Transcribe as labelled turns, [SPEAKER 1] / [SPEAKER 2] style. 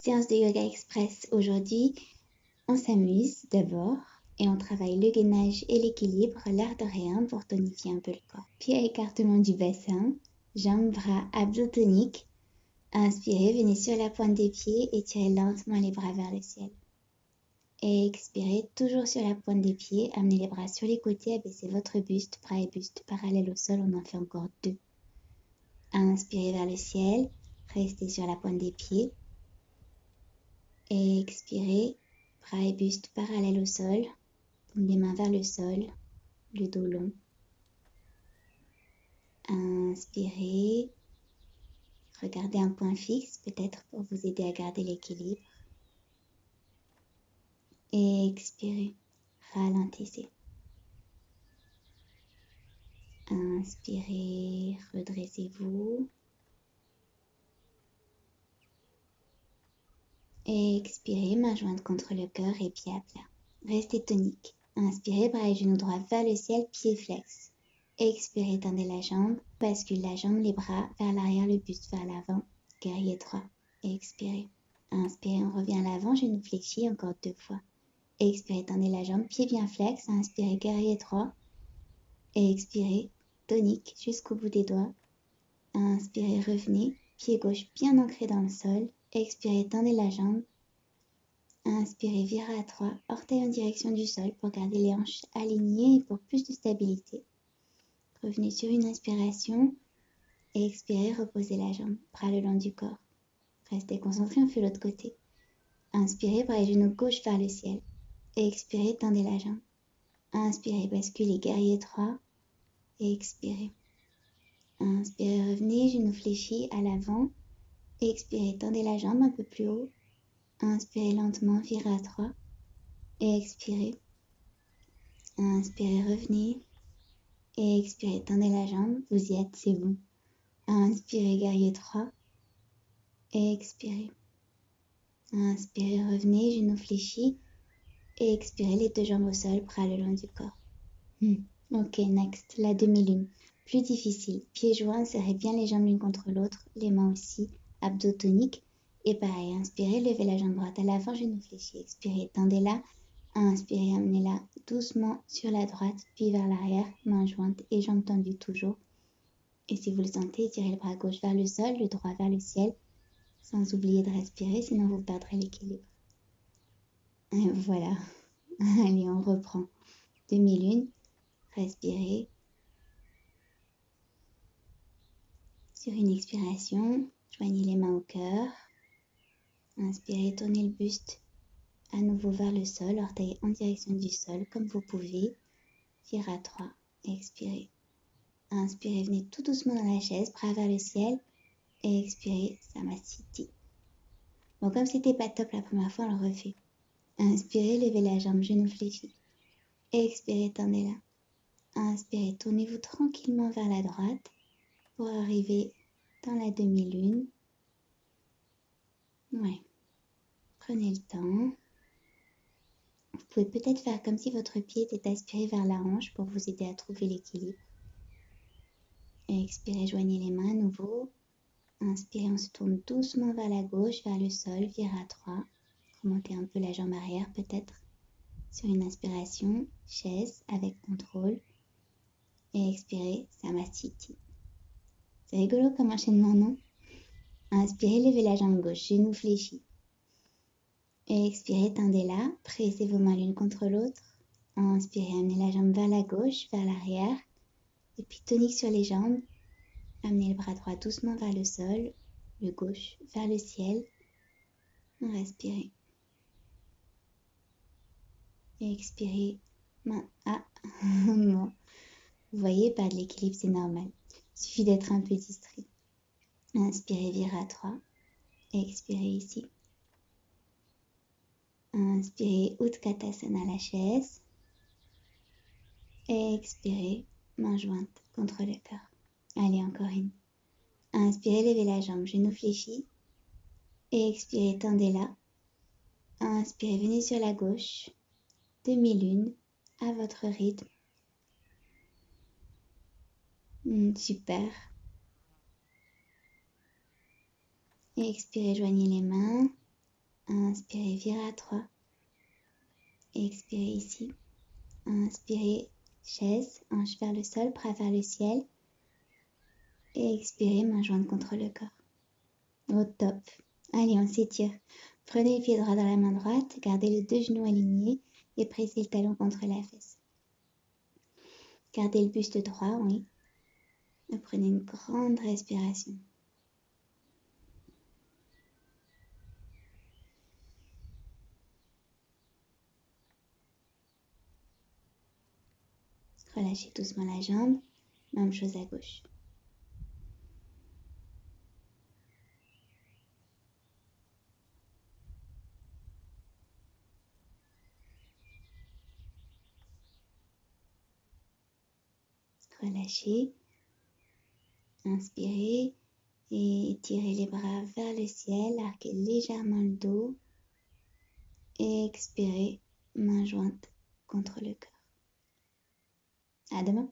[SPEAKER 1] séance de yoga express. Aujourd'hui, on s'amuse d'abord et on travaille le gainage et l'équilibre, l'air de rien pour tonifier un peu le corps. Puis écartement du bassin, jambes, bras, abdos toniques. Inspirez, venez sur la pointe des pieds et tirez lentement les bras vers le ciel. Et expirez, toujours sur la pointe des pieds, amenez les bras sur les côtés, abaissez votre buste, bras et buste parallèles au sol, on en fait encore 2. Inspirez vers le ciel, restez sur la pointe des pieds. Et expirez, bras et buste parallèles au sol, paume des mains vers le sol, le dos long. Inspirez, regardez un point fixe peut-être pour vous aider à garder l'équilibre. Et expirez, ralentissez. Inspirez, redressez-vous. Et expirez, main jointe contre le cœur et pieds à plat. Restez tonique. Inspirez, bras et genoux droits vers le ciel, pieds flex. Expirez, tendez la jambe, bascule la jambe, les bras vers l'arrière, le buste vers l'avant, guerrier 3. Expirez. Inspirez, on revient à l'avant, genoux fléchis, encore 2 fois. Expirez, tendez la jambe, pied bien flex. Inspirez, guerrier 3. Et expirez, tonique jusqu'au bout des doigts. Inspirez, revenez, pied gauche bien ancré dans le sol. Expirez, tendez la jambe. Inspirez, virez à 3, orteils en direction du sol pour garder les hanches alignées et pour plus de stabilité. Revenez sur une inspiration et expirez, reposez la jambe, bras le long du corps. Restez concentré, on fait l'autre côté. Inspirez, bras et genoux gauche vers le ciel. Et expirez, tendez la jambe. Inspirez, basculez, guerrier 3. Et expirez. Inspirez, revenez, genoux fléchis à l'avant. Et expirez, tendez la jambe un peu plus haut. Inspirez lentement, virez à 3. Et expirez. Inspirez, revenez. Et expirez, tendez la jambe. Vous y êtes, c'est bon. Inspirez, guerrier 3. Et expirez. Inspirez, revenez, genoux fléchis. Et expirez, les 2 jambes au sol, bras le long du corps. Ok, next, la demi-lune. Plus difficile. Pieds joints, serrez bien les jambes l'une contre l'autre. Les mains aussi, abdos toniques. Et pareil, inspirez, levez la jambe droite à l'avant, genoux fléchis. Expirez, tendez-la. Inspirez, amenez-la doucement sur la droite, puis vers l'arrière, mains jointes et jambes tendues toujours. Et si vous le sentez, tirez le bras gauche vers le sol, le droit vers le ciel, sans oublier de respirer, sinon vous perdrez l'équilibre. Et voilà. Allez, on reprend. Demi-lune, respirez. Sur une expiration, joignez les mains au cœur. Inspirez, tournez le buste à nouveau vers le sol, orteils en direction du sol, comme vous pouvez. Virez à 3, expirez. Inspirez, venez tout doucement dans la chaise, bras vers le ciel. Et expirez, Samasthiti. Bon, comme c'était pas top la première fois, on le refait. Inspirez, levez la jambe, genou fléchi. Expirez, tendez-la. Inspirez, tournez-vous tranquillement vers la droite pour arriver dans la demi-lune. Ouais. Prenez le temps. Vous pouvez peut-être faire comme si votre pied était aspiré vers la hanche pour vous aider à trouver l'équilibre. Et expirez, joignez les mains à nouveau. Inspirez, on se tourne doucement vers la gauche, vers le sol, virez à 3. Remontez un peu la jambe arrière peut-être. Sur une inspiration, chaise avec contrôle. Et expirez, Samasthiti. C'est rigolo comme enchaînement, non? Inspirez, levez la jambe gauche, genou fléchi. Et expirez, tendez-la, pressez vos mains l'une contre l'autre. Inspirez, amenez la jambe vers la gauche, vers l'arrière. Et puis tonique sur les jambes. Amenez le bras droit doucement vers le sol, le gauche vers le ciel. Respirez. Et expirez. Non. Vous voyez, pas de l'équilibre, c'est normal. Il suffit d'être un peu distrait. Inspirez, virez à 3. Expirez ici. Inspirez, Utkatasana, la chaise. Et expirez, main jointe contre le cœur. Allez, encore une. Inspirez, levez la jambe, genou fléchi. Et expirez, tendez-la. Inspirez, venez sur la gauche. Demi-lune, à votre rythme. Super. Et expirez, joignez les mains. Inspirez, virez à 3. Expirez ici. Inspirez, chaise, hanche vers le sol, bras vers le ciel. Et expirez, main jointe contre le corps. Au top. Allez, on s'étire. Prenez le pied droit dans la main droite, gardez les deux genoux alignés et pressez le talon contre la fesse. Gardez le buste droit, oui. Et prenez une grande respiration. Relâchez doucement la jambe. Même chose à gauche. Relâchez. Inspirez et étirez les bras vers le ciel. Arquez légèrement le dos. Et expirez, main jointe contre le cœur. À demain.